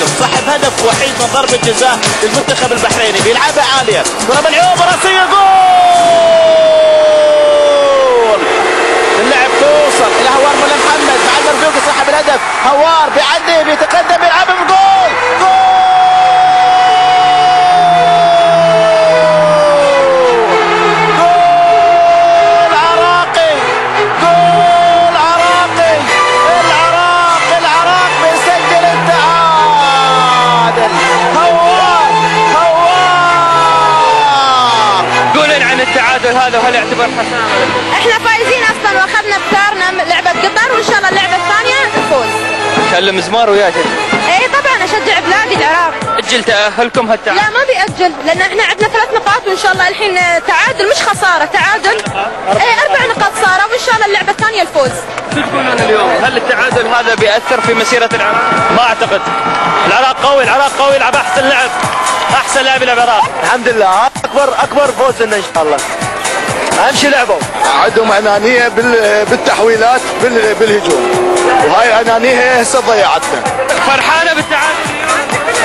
يوسف صاحب هدف وحيد من ضربة جزاء للمنتخب البحريني، بيلعبها عالية، ضرب العيوب راسية، جول! اللعب توصل إلى هوار مولا محمد مع المرزوقي صاحب الهدف، هوار بيعدي بيتقدم بيلعبها بجول! التعادل هذا وهل يعتبر خسارة؟ احنا فايزين اصلا واخذنا بثارنا لعبة قطر، وان شاء الله اللعبة الثانية نفوز. كلم مزمار وياك؟ ايه طبعا اشجع بلادي العراق. اجل تأهلكم هالتعادل؟ لا ما بيأجل، لان احنا عندنا 3 نقاط وان شاء الله الحين تعادل مش خسارة، تعادل. ايه 4 نقاط صاروا وان شاء الله اللعبة الثانية الفوز. شو تقولون اليوم؟ هل التعادل هذا بيأثر في مسيرة العراق؟ ما اعتقد. العراق قوي، العراق قوي، يلعب احسن لعب. احسن لاعب يلعب العراق. الحمد لله اكبر فوز لنا ان شاء الله. اهم شيء لعبوا. عندهم انانيه بالتحويلات بالهجوم. وهاي انانيه هسه ضيعتنا. فرحانه بالتعادل؟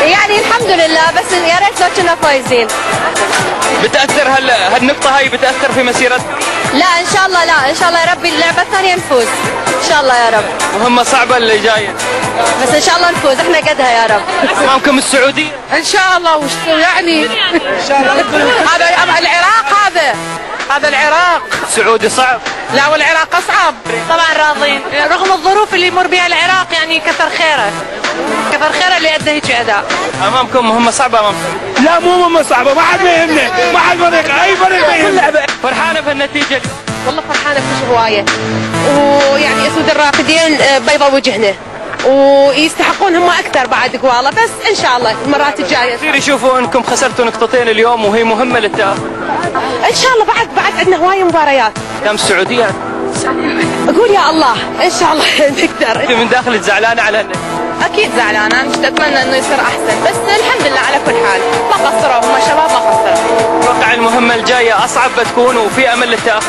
يعني الحمد لله، بس يا ريت لو كنا فايزين. بتأثر هالنقطة هاي بتأثر في مسيرتكم؟ لا ان شاء الله، لا ان شاء الله يا ربي اللعبة الثانية نفوز. ان شاء الله يا رب. مهمة صعبة اللي جاية. بس ان شاء الله نفوز، احنا قدها يا رب. امامكم السعودية؟ ان شاء الله. وش يعني؟ ان شاء الله هذا العراق، هذا العراق. السعودي صعب؟ لا والعراق اصعب. طبعا راضين رغم الظروف اللي يمر بها العراق، يعني كثر خيره اللي ادى هيك اداء. امامكم مهمة صعبة امامكم؟ لا مو مهمة صعبة، ما حد يهمنا، ما حد فريق، اي فريق ما يهمنا. فرحانة بهالنتيجة؟ والله فرحانة كل هواية، ويعني اسود الرافدين بيضة وجهنا، ويستحقون هم اكثر بعد قواله، بس ان شاء الله المرات الجايه كثير يشوفوا انكم خسرتوا نقطتين اليوم وهي مهمه للتاهل. ان شاء الله بعد عندنا هوايه مباريات. كم السعوديه؟ اقول يا الله ان شاء الله نقدر. انت من داخلك زعلانه على هالنتيجه؟ اكيد زعلانه، مش اتمنى انه يصير احسن، بس الحمد لله على كل حال ما قصروا، هم شباب ما قصروا. اتوقع المهمه الجايه اصعب بتكون وفي امل للتاهل؟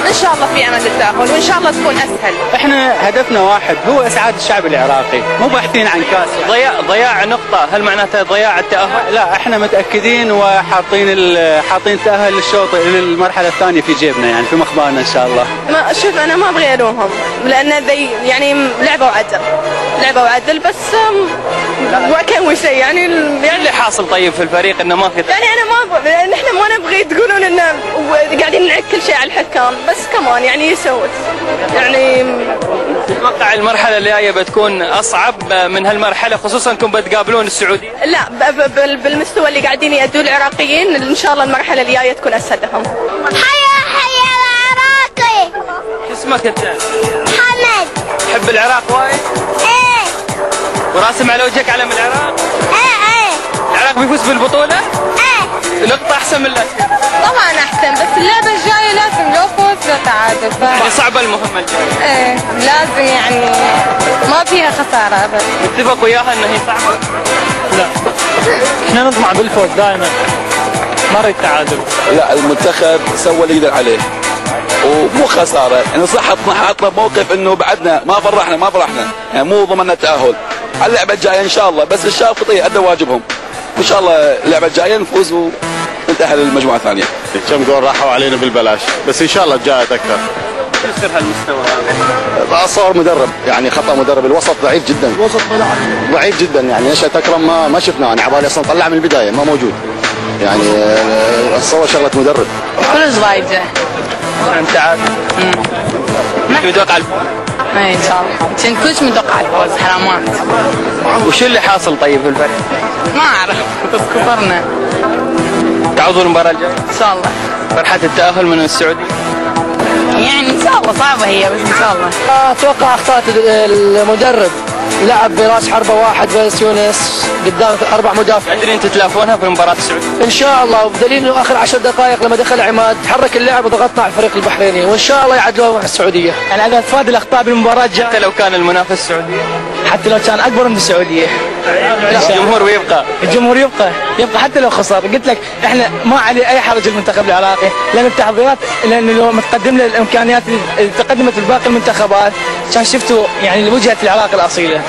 ان شاء الله في امل للتاهل، وان شاء الله تكون اسهل. احنا هدفنا واحد، هو اسعاد الشعب العراقي، مو باحثين عن كاس. ضياع نقطه، هل معناته ضياع التاهل؟ لا احنا متاكدين وحاطين التاهل للشوط للمرحله الثانيه في جيبنا، يعني في مخبارنا ان شاء الله. ما شوف انا ما ابغي الومهم، لان يعني لعبه وعدل بس كان شيء يعني اللي حاصل طيب في الفريق انه ما في يعني انا احنا ما نبغي تقولون ان قاعدين نعك كل شيء على الحكام، بس كمان يعني يسوي يعني. اتوقع المرحله اللي جايه بتكون اصعب من هالمرحله، خصوصا انكم بتقابلون السعوديه. لا بالمستوى اللي قاعدين يأدوه العراقيين، ان شاء الله المرحله اللي جايه تكون اسهل لهم. حيا العراقي. شو اسمك انت؟ محمد. تحب العراق وايد؟ ايه. وراسم على وجهك علم العراق؟ ايه. العراق بيفوز بالبطوله؟ ايه. نقطه احسن من الاسئله؟ طبعا احسن، بس اللعبه الجايه لازم لو فوز لو تعادل. يعني صعبه المهمه الجايه؟ ايه لازم، يعني ما فيها خساره ابدا. متفق وياها انها هي صعبه؟ لا احنا نطمع بالفوز دائما، ما نريد تعادل. لا المنتخب سوى اللي يقدر عليه ومو خساره، يعني صح حطنا بموقف انه بعدنا ما فرحنا يعني مو ضمننا التاهل. على اللعبه الجايه ان شاء الله، بس الشافطيه ادوا واجبهم، وان شاء الله اللعبه الجايه نفوز ونتاهل للمجموعه الثانيه. كم جول راحوا علينا بالبلاش، بس ان شاء الله الجايه اكثر. يصير هالمستوى هذا؟ صار مدرب، يعني خطا مدرب، الوسط ضعيف جدا. الوسط ضعيف جدا، يعني نشأة اكرم ما شفناه، انا عبالي اصلا طلع من البدايه ما موجود. يعني صور شغله مدرب. كل ضايجه. عشان تعادل. متوقع الفوز؟ اي ان شاء الله. كنت كلش متوقع الفوز، حرامات. وشو اللي حاصل طيب في الفريق؟ ما اعرف، بس كفرنا. تعوضون المباراه الجايه؟ ان شاء الله. فرحه التاهل من السعوديه؟ يعني ان شاء الله صعبه هي، بس ان شاء الله. اتوقع اخطاء المدرب، لعب براس حربه واحد بس يونس قدام 4 مدافعين. قادرين تتلافونها في المباراه السعوديه؟ ان شاء الله، وبدليل انه اخر 10 دقائق لما دخل عماد حرك اللعب وضغطنا على الفريق البحريني، وان شاء الله يعدلوها مع السعوديه. يعني انا اتفادى الاخطاء بالمباراه الجايه. حتى لو كان المنافس السعوديه؟ حتى لو كان اكبر من السعوديه. الجمهور ويبقى. الجمهور يبقى حتى لو خسر. قلت لك احنا ما عليه اي حرج المنتخب العراقي، لان التحضيرات، لانه لو متقدم له الامكانيات اللي تقدمت في باقي المنتخبات كان شفتوا يعني وجهه العراق الاصيله.